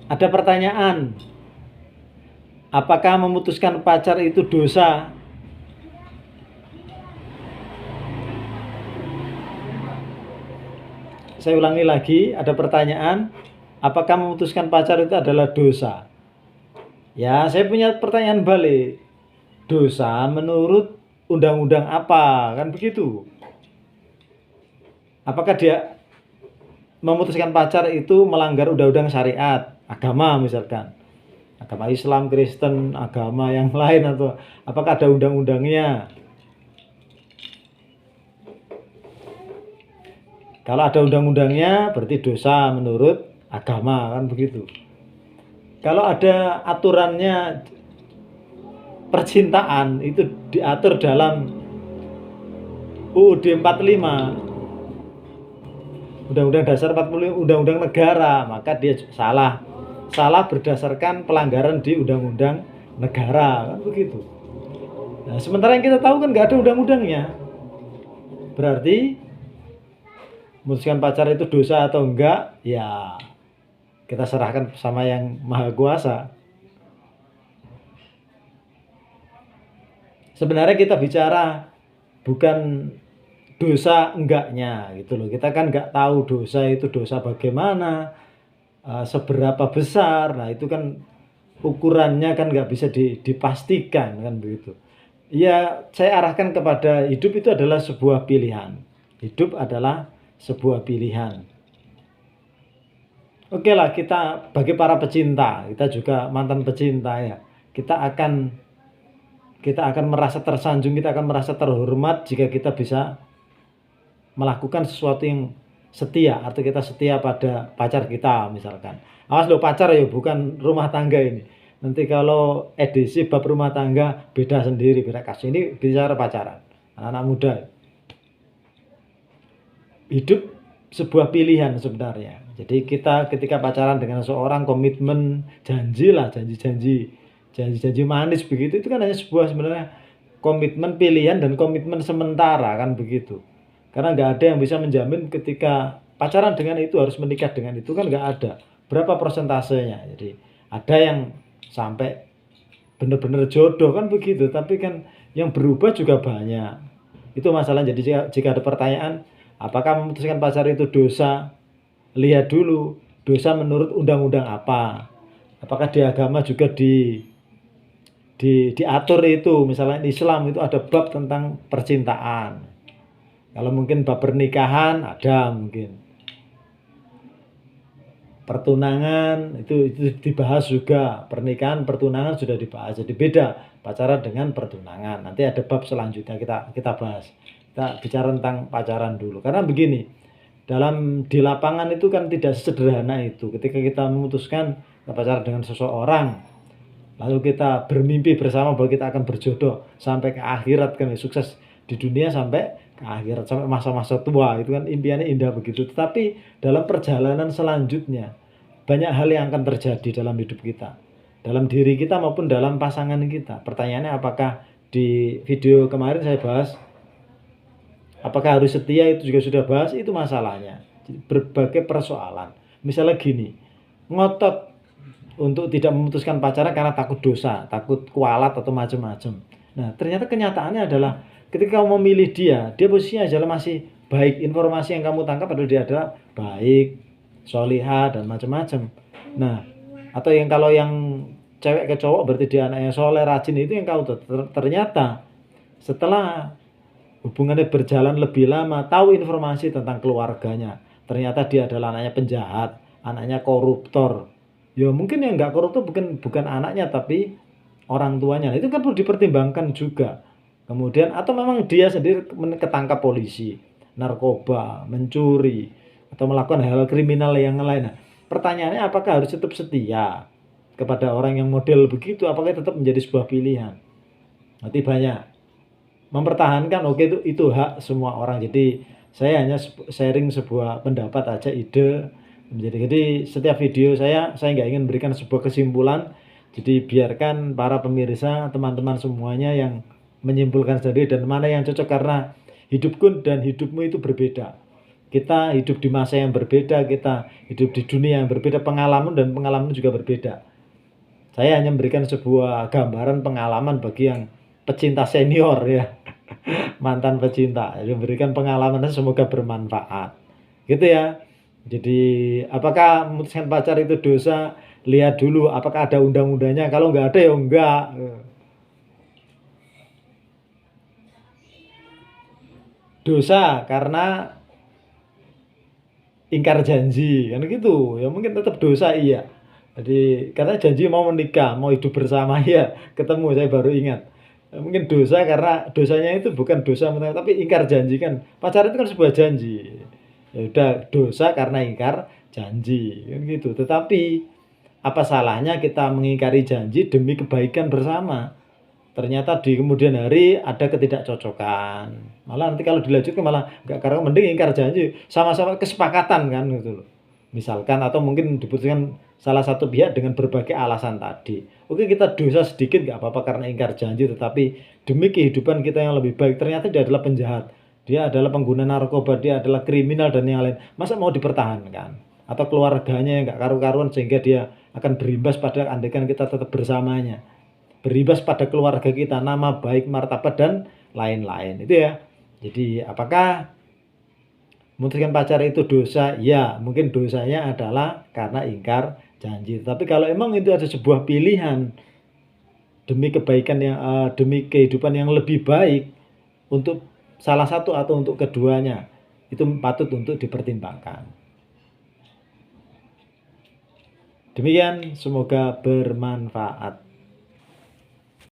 Ada pertanyaan, apakah memutuskan pacar itu dosa? Saya ulangi lagi, ada pertanyaan, apakah memutuskan pacar itu adalah dosa? Ya, saya punya pertanyaan balik. Dosa menurut undang-undang apa? Kan begitu. Apakah dia memutuskan pacar itu melanggar undang-undang syariat, agama misalkan? Agama Islam, Kristen, agama yang lain, atau apakah ada undang-undangnya? Kalau ada undang-undangnya berarti dosa menurut agama, kan begitu. Kalau ada aturannya percintaan itu diatur dalam UUD 45, Undang-Undang Dasar 45, Undang-Undang Negara, maka dia salah. Salah berdasarkan pelanggaran di Undang-Undang Negara, kan begitu. Nah, sementara yang kita tahu kan nggak ada undang-undangnya. Berarti memutuskan pacar itu dosa atau enggak, ya kita serahkan sama yang Maha Kuasa. Sebenarnya kita bicara bukan dosa enggaknya gitu loh. Kita kan nggak tahu dosa itu dosa bagaimana, seberapa besar. Nah itu kan ukurannya kan nggak bisa dipastikan, kan begitu. Ya saya arahkan kepada hidup itu adalah sebuah pilihan. Hidup adalah sebuah pilihan. Oke lah, kita bagi para pecinta, kita juga mantan pecinta ya, kita akan merasa tersanjung, kita akan merasa terhormat jika kita bisa melakukan sesuatu yang setia, arti kita setia pada pacar kita misalkan. Awas lo, pacar ya, bukan rumah tangga ini. Nanti kalau edisi bab rumah tangga beda sendiri, beda kasus. Ini bicara pacaran, anak-anak muda. Hidup sebuah pilihan sebenarnya. Jadi kita ketika pacaran dengan seseorang, komitmen, janji manis begitu, itu kan hanya sebuah sebenarnya komitmen pilihan dan komitmen sementara, kan begitu. Karena nggak ada yang bisa menjamin ketika pacaran dengan itu harus menikah dengan itu, kan nggak ada. Berapa persentasenya? Jadi ada yang sampai benar-benar jodoh, kan begitu. Tapi kan yang berubah juga banyak. Itu masalah. Jadi jika ada pertanyaan, apakah memutuskan pacar itu dosa? Lihat dulu, dosa menurut undang-undang apa? Apakah di agama juga diatur itu? Misalnya Islam itu ada bab tentang percintaan. Kalau mungkin bab pernikahan ada mungkin. Pertunangan itu dibahas juga. Pernikahan, pertunangan sudah dibahas. Jadi beda pacaran dengan pertunangan. Nanti ada bab selanjutnya kita bahas. Kita bicara tentang pacaran dulu. Karena begini, di lapangan itu kan tidak sederhana itu. Ketika kita memutuskan kita pacaran dengan seseorang, lalu kita bermimpi bersama bahwa kita akan berjodoh sampai ke akhirat, kan sukses di dunia sampai ke akhirat, sampai masa-masa tua, itu kan impiannya indah begitu. Tetapi dalam perjalanan selanjutnya banyak hal yang akan terjadi dalam hidup kita, dalam diri kita maupun dalam pasangan kita. Pertanyaannya, apakah di video kemarin saya bahas apakah harus setia, itu juga sudah bahas. Itu masalahnya, berbagai persoalan. Misalnya gini, ngotot untuk tidak memutuskan pacaran karena takut dosa, takut kualat atau macam-macam. Nah ternyata kenyataannya adalah ketika kamu memilih dia posisinya adalah masih baik, informasi yang kamu tangkap adalah dia adalah baik, solihah dan macam-macam. Nah atau yang kalau yang cewek ke cowok berarti dia anaknya soleh, rajin, itu yang kau ternyata setelah hubungannya berjalan lebih lama, tahu informasi tentang keluarganya, ternyata dia adalah anaknya penjahat, anaknya koruptor. Ya mungkin yang nggak koruptor bukan anaknya tapi orang tuanya. Itu kan perlu dipertimbangkan juga. Kemudian atau memang dia sendiri ketangkap polisi, narkoba, mencuri, atau melakukan hal kriminal yang lain. Nah, pertanyaannya, apakah harus tetap setia kepada orang yang model begitu? Apakah tetap menjadi sebuah pilihan? Nanti banyak mempertahankan, oke, itu hak semua orang. Jadi saya hanya sharing sebuah pendapat aja, ide. Jadi setiap video saya nggak ingin memberikan sebuah kesimpulan. Jadi biarkan para pemirsa, teman-teman semuanya yang menyimpulkan sendiri dan mana yang cocok, karena hidupku dan hidupmu itu berbeda. Kita hidup di masa yang berbeda, kita hidup di dunia yang berbeda, pengalaman dan pengalaman juga berbeda. Saya hanya memberikan sebuah gambaran pengalaman bagi yang pecinta senior ya, mantan pecinta. Jadi memberikan pengalaman semoga bermanfaat. Gitu ya. Jadi apakah memutuskan pacar itu dosa? Lihat dulu apakah ada undang-undangnya. Kalau nggak ada ya enggak. Dosa karena ingkar janji kan gitu ya, mungkin tetap dosa iya. Jadi karena janji mau menikah mau hidup bersama ya, ketemu saya baru ingat. Mungkin dosa karena dosanya itu bukan dosa tapi ingkar janji, kan pacaran itu kan sebuah janji. Ya udah dosa karena ingkar janji kan gitu. Tetapi apa salahnya kita mengingkari janji demi kebaikan bersama? Ternyata di kemudian hari ada ketidakcocokan. Malah nanti kalau dilanjutkan malah nggak, karena mending ingkar janji, sama-sama kesepakatan kan gitu loh. Misalkan atau mungkin diputuskan salah satu pihak dengan berbagai alasan tadi. Oke kita dosa sedikit nggak apa-apa karena ingkar janji, tetapi demi kehidupan kita yang lebih baik. Ternyata dia adalah penjahat, dia adalah pengguna narkoba, dia adalah kriminal dan yang lain. Masa mau dipertahankan? Atau keluarganya yang nggak karu-karuan sehingga dia akan berimbas pada andaikan kita tetap bersamanya, berimbas pada keluarga kita, nama baik, martabat dan lain-lain. Itu ya. Jadi apakah memutuskan pacar itu dosa? Ya, mungkin dosanya adalah karena ingkar janji. Tapi kalau emang itu ada sebuah pilihan demi kebaikan yang demi kehidupan yang lebih baik untuk salah satu atau untuk keduanya, itu patut untuk dipertimbangkan. Demikian, semoga bermanfaat.